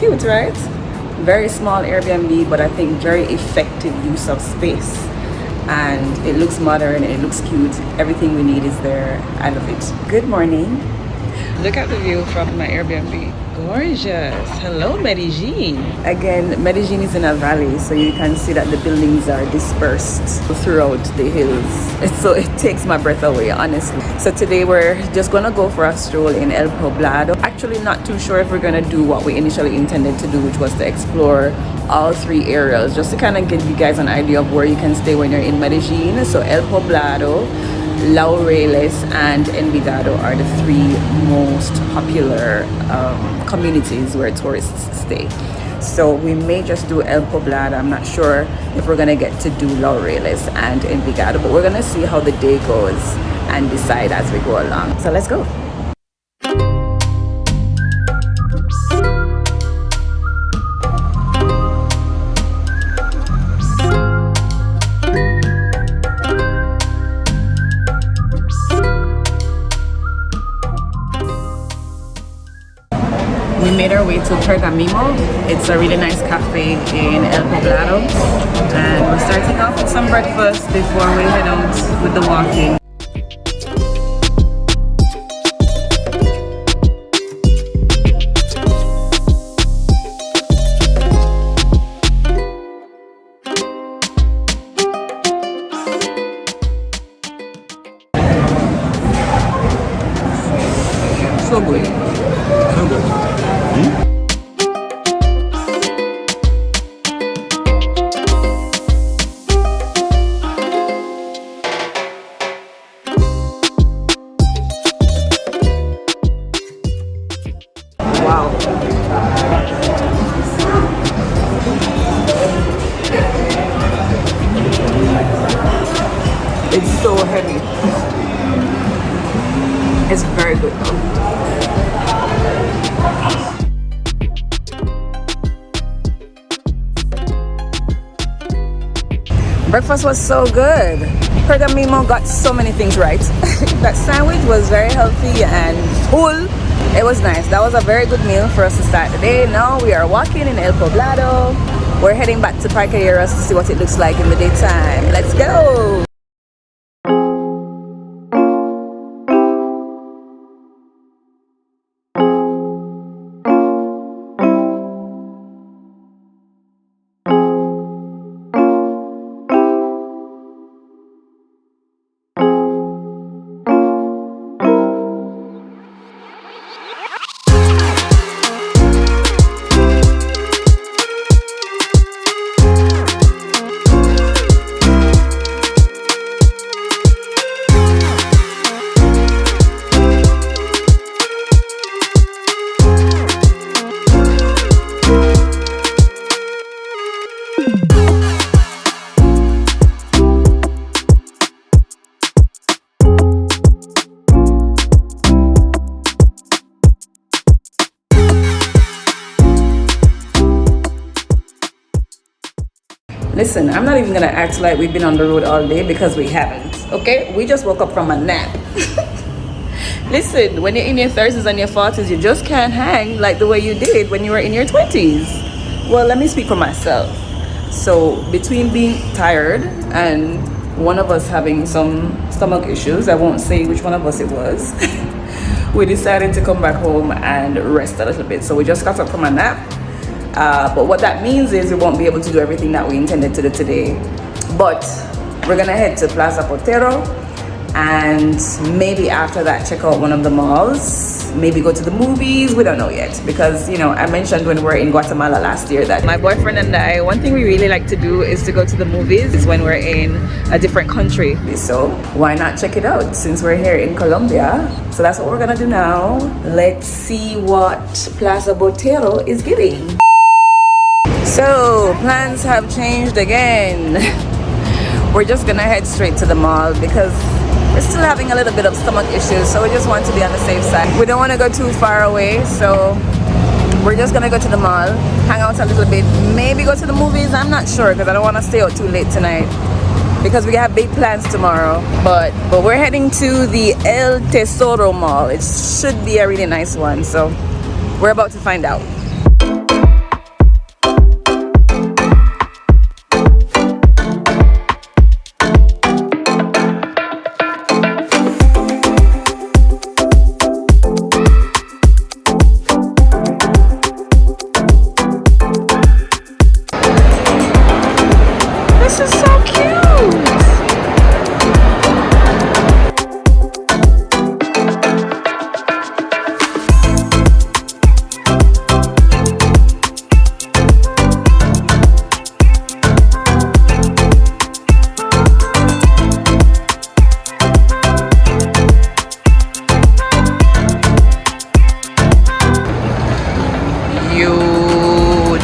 Cute, right? Very small Airbnb, but I think very effective use of space. And it looks modern, it looks cute. Everything we need is there. I love it. Good morning. Look at the view from my Airbnb. Gorgeous. Hello, Medellín. Again, Medellín is in a valley, so you can see that the buildings are dispersed throughout the hills. So it takes my breath away, honestly. So today we're just gonna go for a stroll in El Poblado. Actually, not too sure if we're gonna do what we initially intended to do, which was to explore all three areas, just to kind of give you guys an idea of where you can stay when you're in Medellín. So El Poblado, Laureles and Envigado are the three most popular communities where tourists stay. So we may just do El Poblado. I'm not sure if we're gonna get to do Laureles and Envigado, but we're gonna see how the day goes and decide as we go along. So let's go. We made our way to Pergamino. It's a really nice cafe in El Poblado. And we're starting off with some breakfast before we head out with the walking. So good. So good. Wow. It's so heavy. It's very good though. Breakfast was so good. Pergamino got so many things right. That sandwich was very healthy and full. It was nice. That was a very good meal for us to start the day. Now we are walking in El Poblado. We're heading back to Paragliiding to see what it looks like in the daytime. Let's go! Listen, I'm not even gonna act like we've been on the road all day because we haven't, okay? We just woke up from a nap. Listen, when you're in your 30s and your 40s, you just can't hang like the way you did when you were in your 20s. Well, let me speak for myself. So between being tired and one of us having some stomach issues, I won't say which one of us it was, we decided to come back home and rest a little bit. So we just got up from a nap. But what that means is we won't be able to do everything that we intended to do today. But we're gonna head to Plaza Portero and maybe after that check out one of the malls, maybe go to the movies. We don't know yet because, you know, I mentioned when we were in Guatemala last year that my boyfriend and I, one thing we really like to do is to go to the movies when we're in a different country. So why not check it out since we're here in Colombia? So that's what we're gonna do now. Let's see what Plaza Portero is giving. So plans have changed again. We're just gonna head straight to the mall because we're still having a little bit of stomach issues, so we just want to be on the safe side. We don't want to go too far away, so we're just gonna go to the mall, hang out a little bit, maybe go to the movies. I'm not sure because I don't want to stay out too late tonight because we have big plans tomorrow. But we're heading to the El Tesoro Mall. It should be a really nice one, so we're about to find out.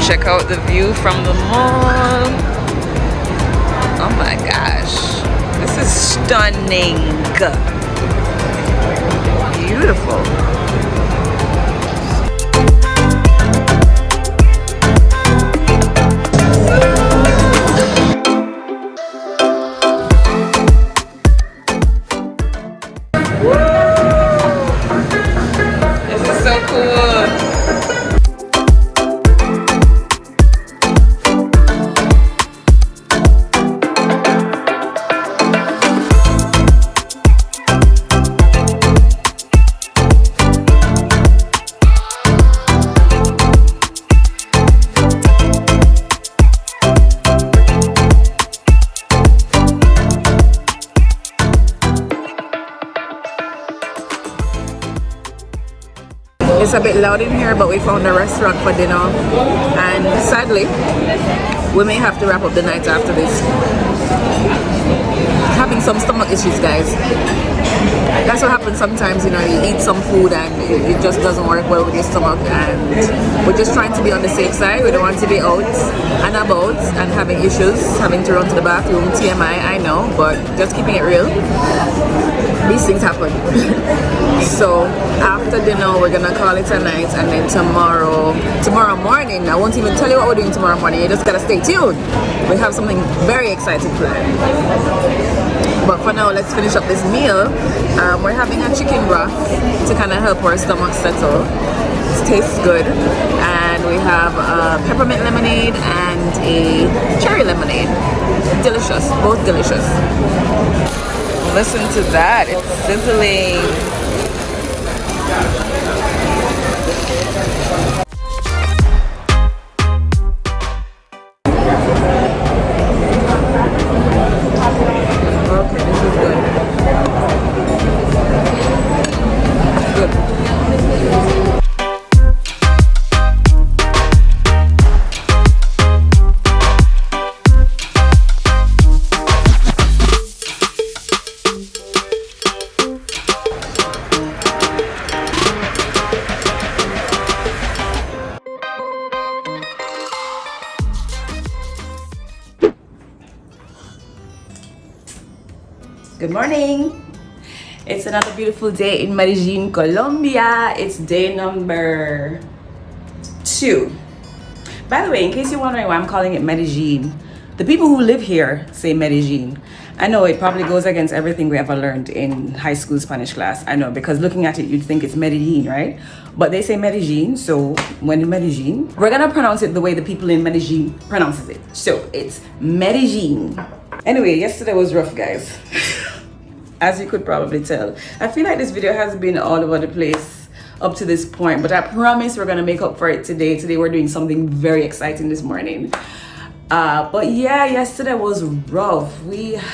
Check out the view from the mall. Oh my gosh, this is stunning. Beautiful. This is so cool. It's a bit loud in here, but we found a restaurant for dinner, and sadly we may have to wrap up the night after this. Having some stomach issues, guys. That's what happens sometimes, you know, you eat some food and it just doesn't work well with your stomach, and we're just trying to be on the safe side. We don't want to be out and about and having issues, having to run to the bathroom. TMI, I know, but just keeping it real. These things happen. So after dinner we're gonna call it a night, and then tomorrow morning, I won't even tell you what we're doing tomorrow morning. You just gotta stay tuned. We have something very exciting planned. But for now, let's finish up this meal. We're having a chicken broth to kind of help our stomach settle. It tastes good. And we have a peppermint lemonade and a cherry lemonade. Delicious, both delicious. Listen to that, it's sizzling. Okay, this is good. Good. Good morning. It's another beautiful day in Medellín, Colombia. It's day number 2. By the way, in case you're wondering why I'm calling it Medellín, the people who live here say Medellín. I know it probably goes against everything we ever learned in high school Spanish class. I know, because looking at it, you'd think it's Medellín, right? But they say Medellín, so when in Medellín, we're gonna pronounce it the way the people in Medellín pronounces it. So it's Medellín. Anyway, yesterday was rough, guys. As you could probably tell. I feel like this video has been all over the place up to this point, but I promise we're gonna make up for it today. Today we're doing something very exciting this morning. But yeah, yesterday was rough.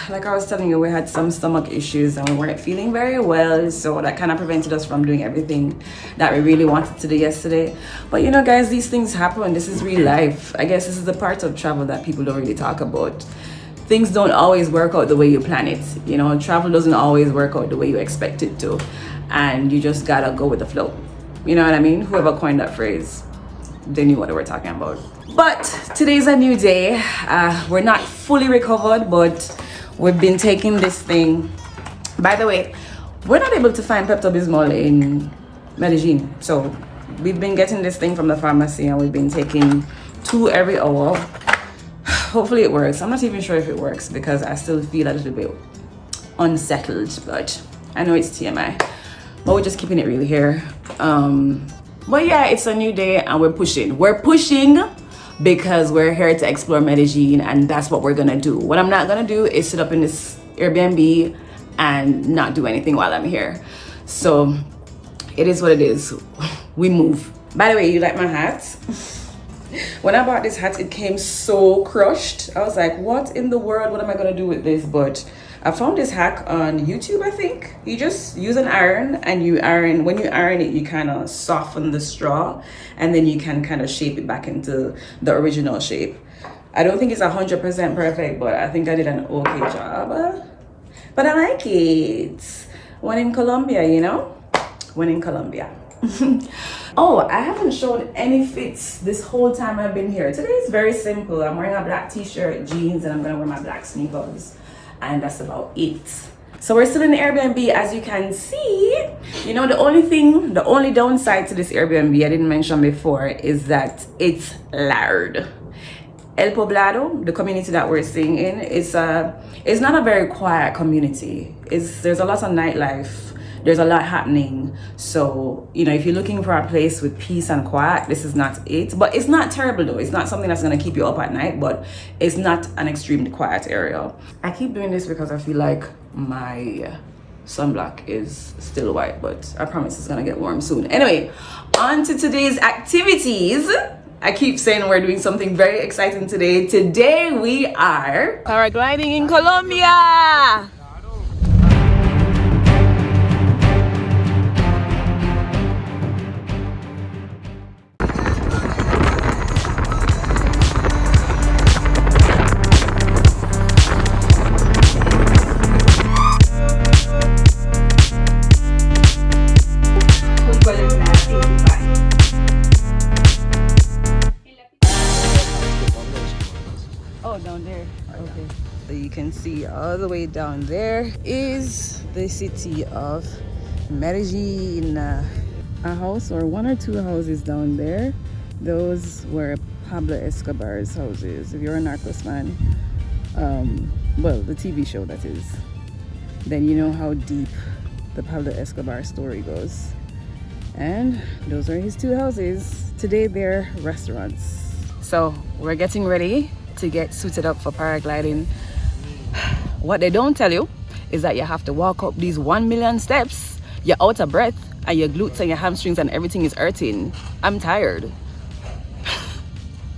Like I was telling you, we had some stomach issues and we weren't feeling very well, so that kind of prevented us from doing everything that we really wanted to do yesterday. But you know, guys, these things happen. This is real life. I guess this is the part of travel that people don't really talk about. Things don't always work out the way you plan it. You know, travel doesn't always work out the way you expect it to, and you just gotta go with the flow. You know what I mean? Whoever coined that phrase, they knew what they were talking about. But today's a new day. We're not fully recovered, but we've been taking this thing. By the way, we're not able to find Pepto-Bismol in Medellín, so we've been getting this thing from the pharmacy and we've been taking 2 every hour. Hopefully it works. I'm not even sure if it works because I still feel a little bit unsettled, but I know it's TMI. But we're just keeping it real here. But yeah, it's a new day and we're pushing. We're pushing because we're here to explore Medellín, and that's what we're gonna do. What I'm not gonna do is sit up in this Airbnb and not do anything while I'm here. So it is what it is. We move. By the way, you like my hat? When I bought this hat, it came so crushed. I was like, what in the world? What am I gonna do with this? But I found this hack on YouTube, I think. You just use an iron and you iron. When you iron it, you kind of soften the straw and then you can kind of shape it back into the original shape. I don't think it's 100% perfect, but I think I did an okay job. But I like it. When in Colombia, you know? When in Colombia. Oh, I haven't shown any fits this whole time I've been here. Today is very simple. I'm wearing a black t-shirt, jeans, and I'm gonna wear my black sneakers. And that's about it. So we're still in the Airbnb, as you can see. You know, the only downside to this Airbnb I didn't mention before is that it's loud. El Poblado, the community that we're staying in, is it's not a very quiet community. There's a lot of nightlife. There's a lot happening. So, you know, if you're looking for a place with peace and quiet, this is not it. But it's not terrible though. It's not something that's gonna keep you up at night, but it's not an extremely quiet area. I keep doing this because I feel like my sunblock is still white, but I promise it's gonna get warm soon. Anyway, on to today's activities. I keep saying we're doing something very exciting today. Today we are paragliding in Colombia. Oh, down there. Okay. So you can see all the way down there is the city of Medellín. A house or one or two houses down there, those were Pablo Escobar's houses. If you're a Narcos fan, well, the TV show that is, then you know how deep the Pablo Escobar story goes. And those are his two houses. Today they're restaurants. So we're getting ready to get suited up for paragliding. What they don't tell you is that you have to walk up these 1 million steps. You're out of breath and your glutes and your hamstrings and everything is hurting. I'm tired.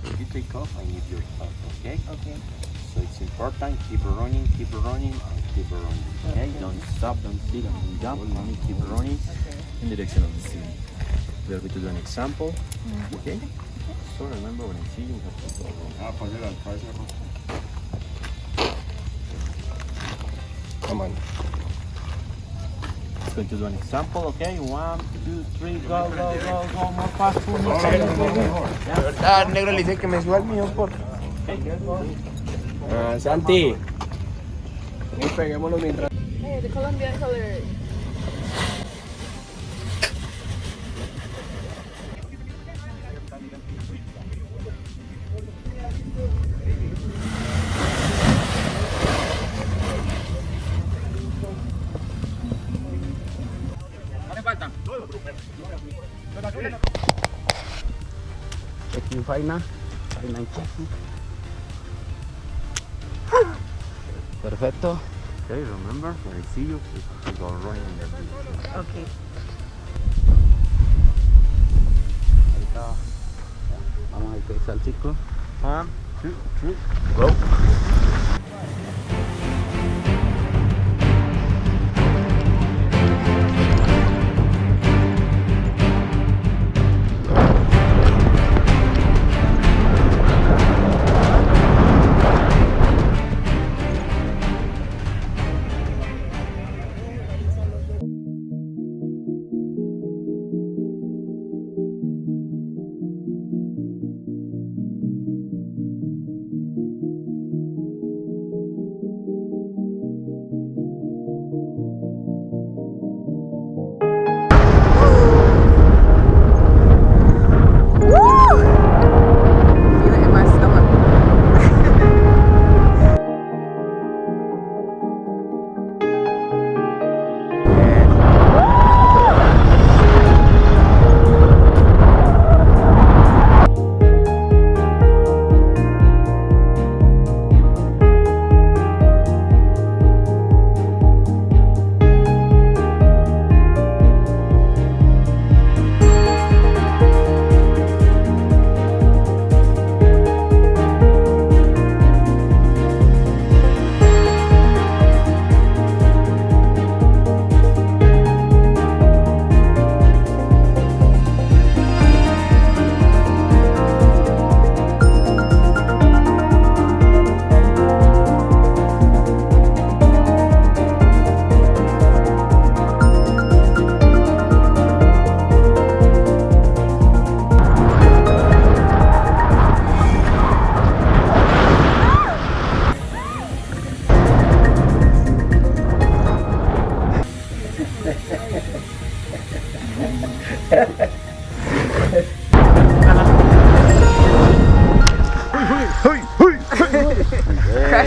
If you take off, I need your help, okay? Okay. So it's important, keep running, and keep running. Okay? Don't stop, don't sit, don't jump, only keep running in the direction of the sea. We are going to do an example, okay? So remember when I see you, we have to go. Come on. It's going to do an example, okay? 1, 2, 3, go, more fast, pull more. Negro, le dice que me suba el mío por... Santi. Peguémoslo mientras... Hey, the Colombian color. Aquí faina perfecto. Okay, remember when I see you, you go running in the beach. Okay. Ahorita vamos a empezar el ciclo. 1, 2, 3, Go.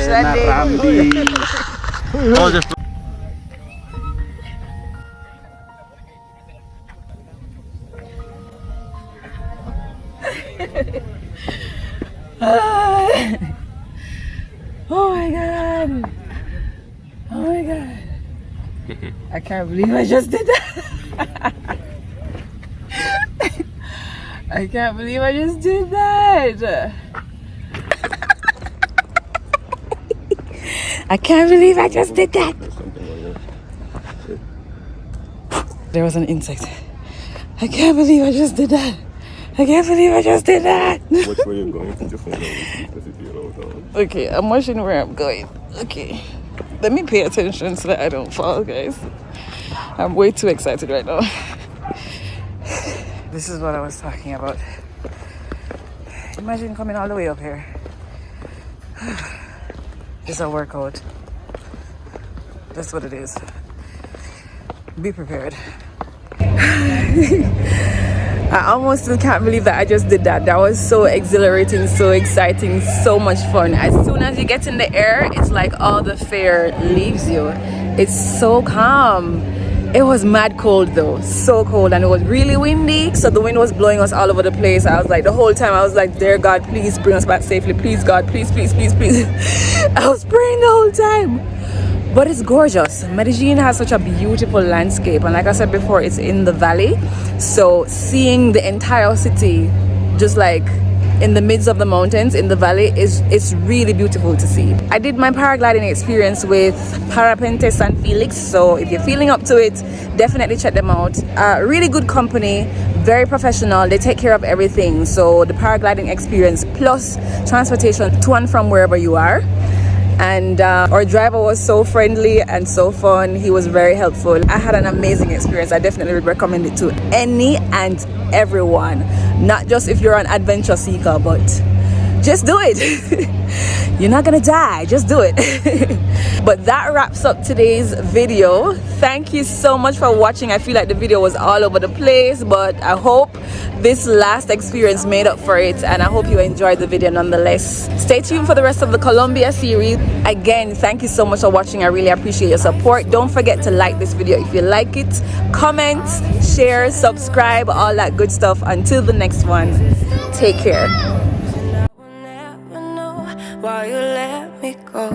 Randy. Vamos a Oh my god. Oh my god. I can't believe I just did that. I can't believe I just did that. I can't believe I just did that. There was an insect. I can't believe I just did that. I can't believe I just did that. Which way you're going? Put your phone on. Okay, I'm watching where I'm going. Okay. Let me pay attention so that I don't fall, guys. I'm way too excited right now. This is what I was talking about. Imagine coming all the way up here. It's a workout. That's what it is. Be prepared. I almost still can't believe that I just did that. That was so exhilarating, so exciting, so much fun. As soon as you get in the air, it's like all the fear leaves you. It's so calm. It was mad cold though, so cold, and it was really windy. So the wind was blowing us all over the place. I was like, the whole time I was like, dear God, please bring us back safely. Please God, please, please, please, please. I was praying the whole time. But it's gorgeous. Medellín has such a beautiful landscape, and like I said before, it's in the valley. So seeing the entire city just like in the midst of the mountains in the valley it's really beautiful to see. I did my paragliding experience with Parapente San Felix, so if you're feeling up to it, definitely check them out. Really good company, very professional, they take care of everything. So the paragliding experience plus transportation to and from wherever you are. And our driver was so friendly and so fun. He was very helpful. I had an amazing experience. I definitely would recommend it to any and everyone, not just if you're an adventure seeker, but just do it. You're not gonna die, just do it. But that wraps up today's video. Thank you so much for watching. I feel like the video was all over the place, but I hope this last experience made up for it, and I hope you enjoyed the video nonetheless. Stay tuned for the rest of the Colombia series. Again, thank you so much for watching. I really appreciate your support. Don't forget to like this video if you like it, comment, share, subscribe, all that good stuff. Until the next one, take care. Why you let me go?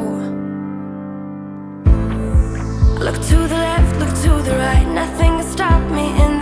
Look to the left, look to the right, nothing can stop me in